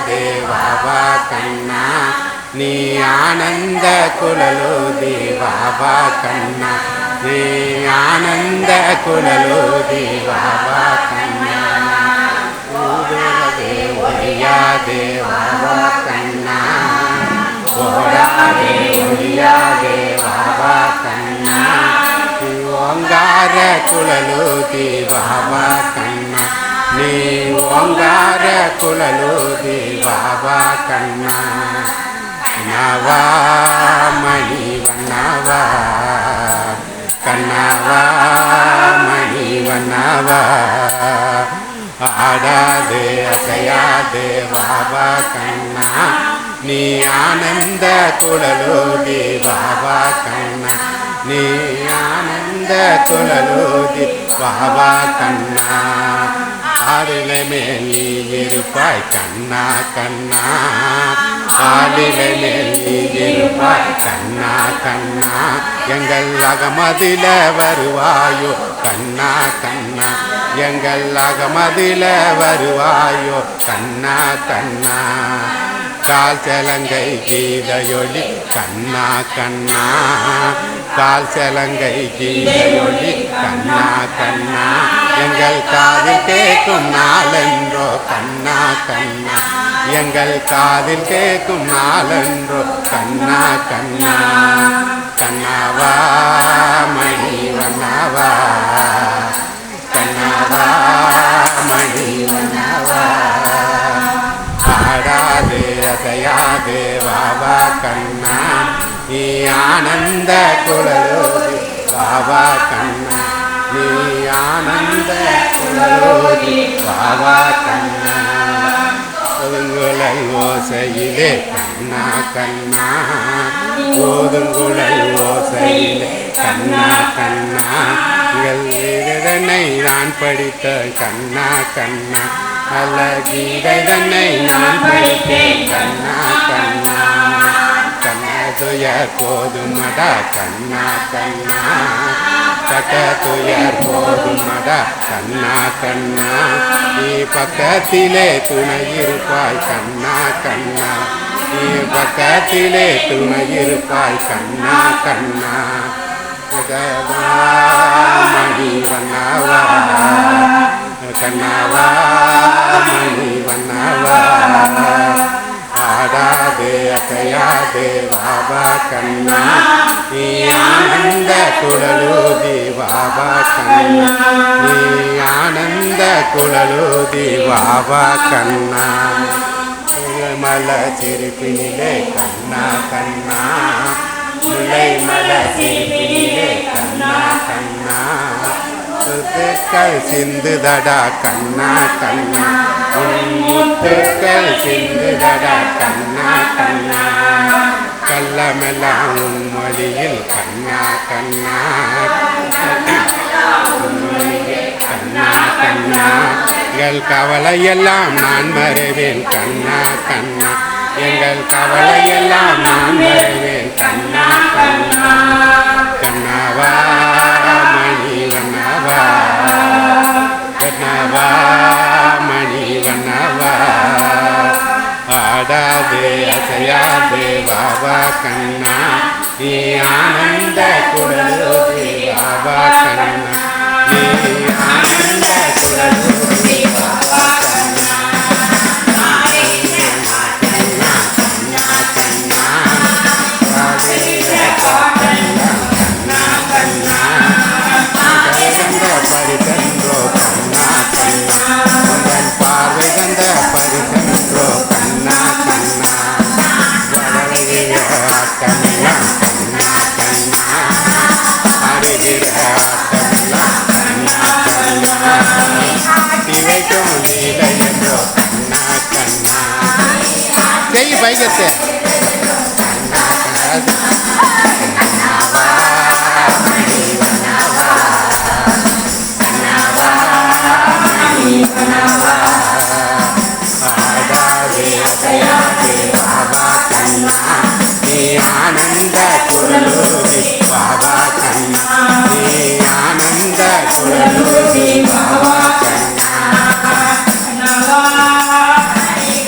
దేవా కన్నా నీ ఆనంద కులలోది బాబా కన్నా నీ ఆనంద కులలోది బాబా కన్నా ఒడియా దేవా కన్నా ఒడియా దేవా కన్నా ఓంగార కులలోది బాబా కన్నా నీ ఓంగార కులలోది బాబా కన్నా నవా మణివన్నవా కన్నవా మణివన్నవా ఆడాదే అసయాదే బాబా కన్నా నీ ఆనంద కులలోది బాబా కన్నా నీ ఆనంద కులలోది బాబా కన్నా ஆளில மேலி இருப்பாய் கண்ணா கண்ணா ஆளில மேலி இருப்பாய் கண்ணா கண்ணா எங்கள் அகமதில வருவாயோ கண்ணா கண்ணா எங்கள் அகமதில வருவாயோ கண்ணா கண்ணா கால் செலங்கை கீதையொலி கண்ணா கண்ணா கால் செலங்கை கீதையொலி கண்ணா கண்ணா எங்கள் காதில் கேட்கும் நாளென்றோ கண்ணா கண்ணா எங்கள் காதில் கேட்கும் நாளென்றோ கண்ணா கண்ணா கண்ணாவா மணிவண்ணாவா கண்ணாவா மணிவண்ணாவா ஆடாதே அசையாதே பாபா கண்ணா நீ ஆனந்த குழலோதி பாபா கண்ணா நீ ஆனந்த குழலோதி பாபா கண்ணா ஓதுங்குழல் ஓசையிலே கண்ணா கண்ணா ஓதுங்குழல் ஓசையிலே கண்ணா கண்ணா இதனை நான் படித்த கண்ணா கண்ணா நல்ல கீதனை நான் படித்தேன் கண்ணா கண்ணா கண்ணா துயர் போதுமடா கண்ணா கண்ணா கட்ட துயர் போதுமடா கண்ணா கண்ணா நீ பக்கத்திலே துணை இருப்பாய் கண்ணா கண்ணா நீ பக்கத்திலே துணை இருப்பாய் கண்ணா கண்ணா மணிவண்ணாவா கண்ணாவா மணிவண்ணாவா ஆடாதே அசையாதே பாபா கண்ணா நீ ஆனந்த குழலோதி பாபா கண்ணா நீ ஆனந்த குழலோதி பாபா கண்ணா மல சிரிப்பினிலே கண்ணா கண்ணா முல்லை மல சிரிப்பினிலே கண்ணா கண்ணா முத்துக்கள் சிந்துதடா கண்ணா கண்ணா முத்துக்கள் சிந்துதடா கண்ணா கண்ணா கள்ளமெல்லாம் உன் மொழியில் கண்ணா கண்ணா கண்ணா கண்ணா எங்கள் கவலையெல்லாம் நான் மறைவேன் கண்ணா கண்ணா எங்கள் கவலையெல்லாம் நான் மறைவேன் கண்ணா கண்ணா கண்ணாவா மணிவண்ணாவா கண்ணாவா மணிவண்ணாவா ஆடாதே அசையாதே பாபா கண்ணா நீ ஆனந்த குழலோதி பாபா கண்ணா நீ ஆனந்த குழலோதி பாபா கண்ணா பரிசன்றோ கண்ணா கண்ணா உங்கள் பார்வை தந்த பரிசன்றோ கண்ணா கண்ணா வளரைய ஆட்டமெல்லாம் கண்ணா கண்ணா அருகிற ஆட்டமெல்லாம் கண்ணா கண்ணா இவைக்கும் லீலை என்றோ கண்ணா கண்ணா ஜெய் பைகத்தை கண்ணா கண்ணா ஆடாதே அசையாதே பாபா கண்ணா நீ